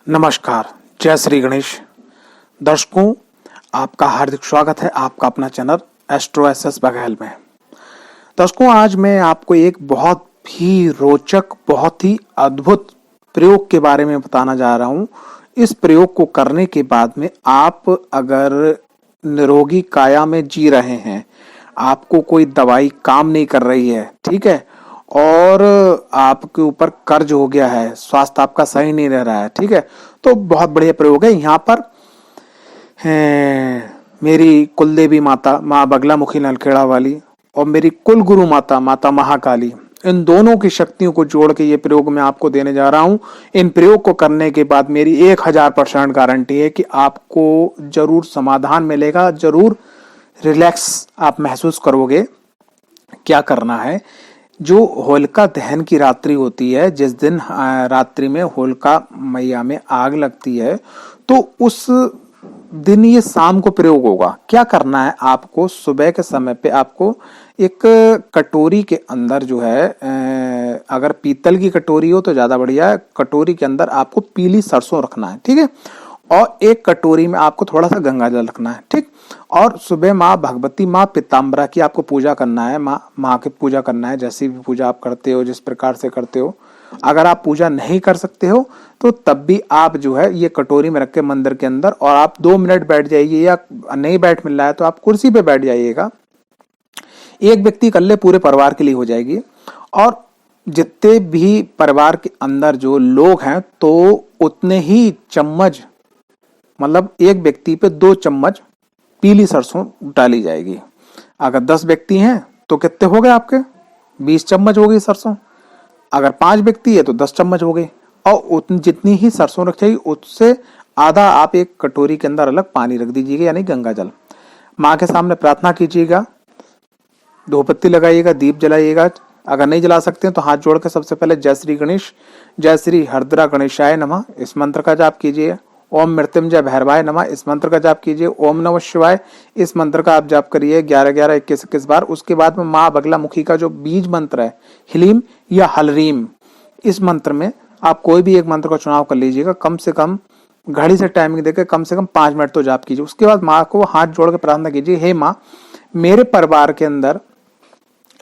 नमस्कार, जय श्री गणेश। दर्शकों, आपका हार्दिक स्वागत है आपका अपना चैनल एस्ट्रो एसएस बघेल में। दर्शकों, आज मैं आपको एक बहुत ही रोचक, बहुत ही अद्भुत प्रयोग के बारे में बताना जा रहा हूं। इस प्रयोग को करने के बाद में आप अगर निरोगी काया में जी रहे हैं, आपको कोई दवाई काम नहीं कर रही है, ठीक है, और आपके ऊपर कर्ज हो गया है, स्वास्थ्य आपका सही नहीं रह रहा है, ठीक है, तो बहुत बढ़िया प्रयोग है। यहाँ पर मेरी कुलदेवी माता माँ बगलामुखी नलखेड़ा वाली और मेरी कुल गुरु माता माता महाकाली, इन दोनों की शक्तियों को जोड़ के ये प्रयोग मैं आपको देने जा रहा हूं। इन प्रयोग को करने के बाद मेरी 1000% गारंटी है कि आपको जरूर समाधान मिलेगा, जरूर रिलैक्स आप महसूस करोगे। क्या करना है, जो होलिका दहन की रात्रि होती है, जिस दिन रात्रि में होलिका मैया में आग लगती है, तो उस दिन ये शाम को प्रयोग होगा। क्या करना है, आपको सुबह के समय पे आपको एक कटोरी के अंदर जो है, अगर पीतल की कटोरी हो तो ज्यादा बढ़िया है, कटोरी के अंदर आपको पीली सरसों रखना है, ठीक है, और एक कटोरी में आपको थोड़ा सा गंगा जल रखना है, ठीक। और सुबह माँ भगवती माँ पीताम्बरा की आपको पूजा करना है, माँ की पूजा करना है, जैसी भी पूजा आप करते हो, जिस प्रकार से करते हो। अगर आप पूजा नहीं कर सकते हो तो तब भी आप जो है ये कटोरी में रख के मंदिर के अंदर, और आप 2 मिनट बैठ जाइए, या नहीं बैठ मिल रहा है तो आप कुर्सी पे बैठ जाइएगा। एक व्यक्ति कर ले, पूरे परिवार के लिए हो जाएगी। और जितने भी परिवार के अंदर जो लोग हैं, तो उतने ही चम्मच, मतलब एक व्यक्ति पे 2 चम्मच पीली सरसों डाली जाएगी। अगर 10 व्यक्ति हैं तो कितने हो गए आपके? 20 चम्मच हो गई सरसों। अगर 5 व्यक्ति है तो 10 चम्मच हो गई। और जितनी ही सरसों रख जाएगी, उससे आधा आप एक कटोरी के अंदर अलग पानी रख दीजिएगा, यानी गंगा जल। माँ के सामने प्रार्थना कीजिएगा, धूपबत्ती लगाइएगा, दीप जलाइएगा। अगर नहीं जला सकते हैं तो हाथ जोड़ के सबसे पहले जय श्री गणेश, जय श्री हरद्रा गणेशाय नमः, इस मंत्र का जाप कीजिए। ओम मृत्युंजय भैरवाय नमः, इस मंत्र का जाप कीजिए। ओम नमः शिवाय, इस मंत्र का आप जाप करिए 11-11, 21-21 बार। उसके बाद में माँ बगलामुखी का जो बीज मंत्र है, हिलीम या हलरीम, इस मंत्र में आप कोई भी एक मंत्र का चुनाव कर लीजिएगा। कम से कम घड़ी से टाइमिंग देकर कम से कम 5 मिनट तो जाप कीजिए। उसके बाद माँ को हाथ जोड़ के प्रार्थना कीजिए, हे माँ, मेरे परिवार के अंदर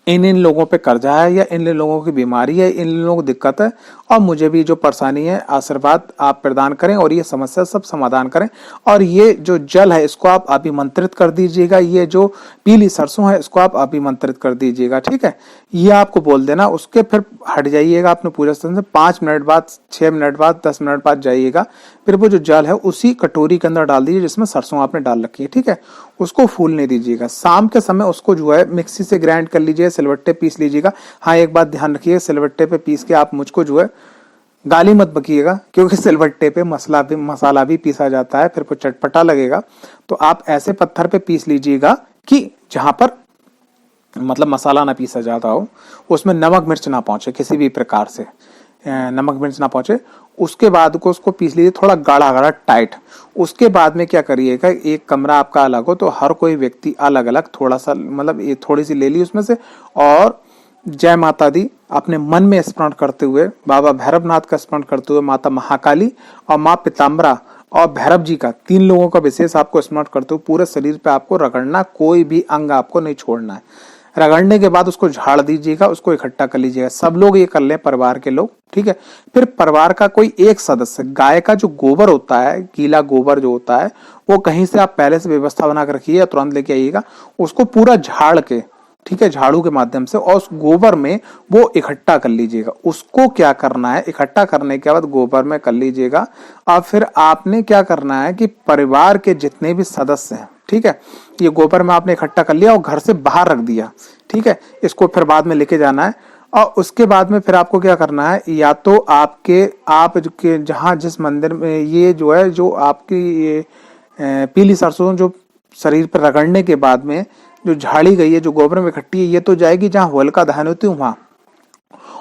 इन लोगों पे कर्जा है, या इन लोगों की बीमारी है, इन लोगों को दिक्कत है, और मुझे भी जो परेशानी है, आशीर्वाद आप प्रदान करें और ये समस्या सब समाधान करें। और ये जो जल है इसको आप अभिमंत्रित कर दीजिएगा, ये जो पीली सरसों है इसको आप अभिमंत्रित कर दीजिएगा, ठीक है। ये आपको बोल देना, उसके फिर हट जाइएगा अपने पूजा स्थल से। 5 मिनट बाद, 6 मिनट बाद, 10 मिनट बाद जाइएगा। फिर वो जो जल है उसी कटोरी के अंदर डाल दीजिए जिसमें सरसों आपने डाल रखी है, ठीक है। उसको फूलने दीजिएगा। शाम के समय उसको जो है मिक्सी से ग्राइंड कर लीजिए, सिलवट्टे पीस लीजिएगा। हाँ, एक बात ध्यान रखिए, सिलवट्टे पे पीस के आप मुझको जो है गाली मत बकिएगा, क्योंकि सिलवट्टे पे मसाला भी पीसा जाता है, फिर वो चटपटा लगेगा। तो आप ऐसे पत्थर पे पीस लीजिएगा कि जहां पर मतलब मसाला ना पीसा जाता हो, उसमें नमक मिर्च ना पहुंचे, किसी भी प्रकार से नमक मिर्च ना पहुंचे। उसके बाद को उसको पीस लीजिए, थोड़ा गाढ़ा गाढ़ा टाइट। उसके बाद में क्या करिएगा, एक कमरा आपका अलग हो तो हर कोई व्यक्ति अलग अलग थोड़ा सा, मतलब ये थोड़ी सी ले ली उसमें से, और जय माता दी अपने मन में स्मरण करते हुए, बाबा भैरवनाथ का स्मरण करते हुए, माता महाकाली और माँ पीताम्बरा और भैरव जी का, 3 लोगों का विशेष आपको स्मरण करते हुए पूरे शरीर पे आपको रगड़ना, कोई भी अंग आपको नहीं छोड़ना है। रगड़ने के बाद उसको झाड़ दीजिएगा, उसको इकट्ठा कर लीजिएगा। सब लोग ये कर लें, परिवार के लोग, ठीक है। फिर परिवार का कोई एक सदस्य, गाय का जो गोबर होता है, गीला गोबर जो होता है, वो कहीं से आप पहले से व्यवस्था बना कर रखिए, तुरंत लेके आइएगा। उसको पूरा झाड़ के, ठीक है, झाड़ू के माध्यम से, और उस गोबर में वो इकट्ठा कर लीजिएगा। उसको क्या करना है, इकट्ठा करने के बाद गोबर में कर लीजिएगा। और फिर आपने क्या करना है कि परिवार के जितने भी सदस्य हैं, ठीक है, ये गोबर में आपने इकट्ठा कर लिया और घर से बाहर रख दिया, ठीक है। इसको फिर बाद में लेके जाना है। और उसके बाद में फिर आपको क्या करना है, या तो आप जहां जिस मंदिर में ये जो है, जो आपकी ये पीली सरसों जो शरीर पर रगड़ने के बाद में जो झाड़ी गई है, जो गोबर में इकट्ठी है, ये तो जाएगी जहां होलिका दहन होती है वहां,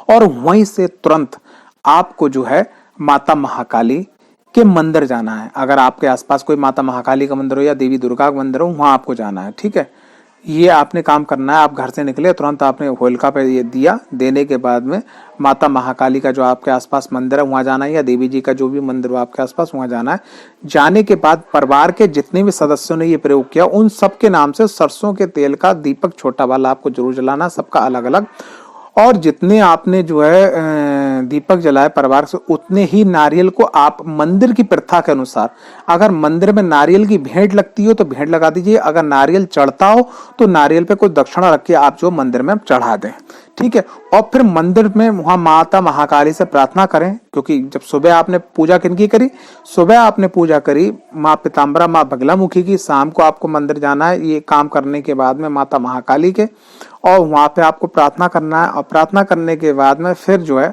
और वहीं से तुरंत आपको जो है माता महाकाली के मंदिर जाना है। अगर आपके आसपास कोई माता महाकाली का मंदिर हो या देवी दुर्गा का मंदिर हो, वहां आपको जाना है, ठीक है। ये आपने काम करना है। आप घर से निकले तुरंत आपने होलिका पे ये दिया, देने के बाद में माता महाकाली का जो आपके आसपास मंदिर है वहां जाना है, या देवी जी का जो भी मंदिर हो आपके आसपास वहां जाना है। जाने के बाद परिवार के जितने भी सदस्यों ने ये प्रयोग किया उन सबके नाम से सरसों के तेल का दीपक छोटा वाला आपको जरूर जलाना, सबका अलग अलग। और जितने आपने जो है दीपक जलाए परिवार से, उतने ही नारियल को आप मंदिर की प्रथा के अनुसार, अगर मंदिर में नारियल की भेंट लगती हो तो भेंट लगा दीजिए, अगर नारियल चढ़ता हो तो नारियल पे कोई दक्षिणा रख के आप जो मंदिर में चढ़ा दें, ठीक है। और फिर मंदिर में वहां माता महाकाली से प्रार्थना करें, क्योंकि जब सुबह आपने पूजा किनकी करी, सुबह आपने पूजा करी माँ पीताम्बरा माँ बगलामुखी की, शाम को आपको मंदिर जाना है ये काम करने के बाद में माता महाकाली के, और वहां पे आपको प्रार्थना करना है। और प्रार्थना करने के बाद में फिर जो है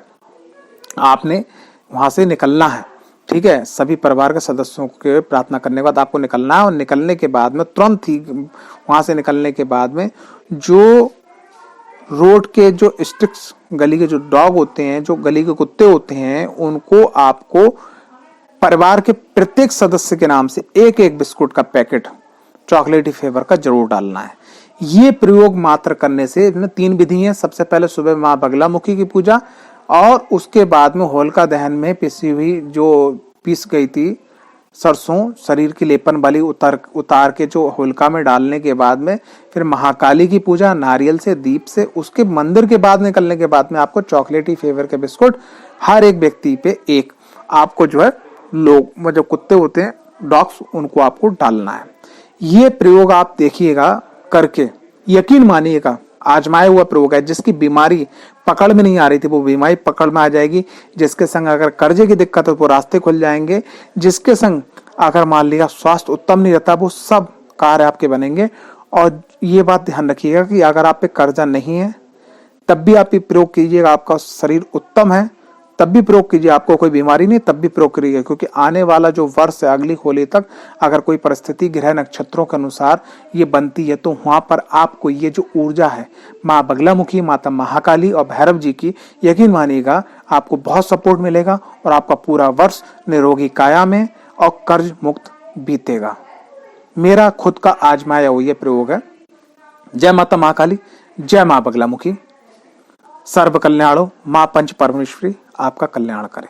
आपने वहां से निकलना है, ठीक है। सभी परिवार के सदस्यों के प्रार्थना करने के बाद आपको निकलना है, और निकलने के बाद में तुरंत ही वहां से निकलने के बाद में जो रोड के जो स्ट्रिक्स गली के जो डॉग होते हैं, जो गली के कुत्ते होते हैं, उनको आपको परिवार के प्रत्येक सदस्य के नाम से एक एक बिस्कुट का पैकेट चॉकलेटी फ्लेवर का जरूर डालना है। ये प्रयोग मात्र करने से इसमें 3 विधि है। सबसे पहले सुबह माँ बगलामुखी की पूजा, और उसके बाद में होलिका दहन में पिसी हुई जो पीस गई थी सरसों शरीर की लेपन वाली उतार के जो होलिका में डालने के बाद में फिर महाकाली की पूजा नारियल से दीप से, उसके मंदिर के बाद निकलने के बाद में आपको चॉकलेटी फ्लेवर के बिस्कुट हर एक व्यक्ति पे एक आपको जो है लोग जो कुत्ते होते हैं डॉग्स उनको आपको डालना है। ये प्रयोग आप देखिएगा करके, यकीन मानिएगा आजमाया हुआ प्रयोग है। जिसकी बीमारी पकड़ में नहीं आ रही थी वो बीमारी पकड़ में आ जाएगी, जिसके संग अगर कर्जे की दिक्कत हो वो रास्ते खुल जाएंगे, जिसके संग अगर मान लिया स्वास्थ्य उत्तम नहीं रहता वो सब कार्य आपके बनेंगे। और ये बात ध्यान रखिएगा कि अगर आप पे कर्जा नहीं है तब भी आप ये प्रयोग कीजिएगा, आपका शरीर उत्तम है तब भी प्रयोग कीजिए, आपको कोई बीमारी नहीं तब भी प्रयोग करिए, क्योंकि आने वाला जो वर्ष है अगली होली तक अगर कोई परिस्थिति ग्रह नक्षत्रों के अनुसार ये बनती है तो वहां पर आपको ये जो ऊर्जा है माँ बगलामुखी माता महाकाली और भैरव जी की, यकीन मानिएगा आपको बहुत सपोर्ट मिलेगा और आपका पूरा वर्ष निरोगी काया में और कर्ज मुक्त बीतेगा। मेरा खुद का आजमाया हुआ ये प्रयोग है। जय माता महाकाली, जय माँ बगलामुखी, सर्व कल्याणो माँ पंच परमेश्वरी आपका कल्याण करें।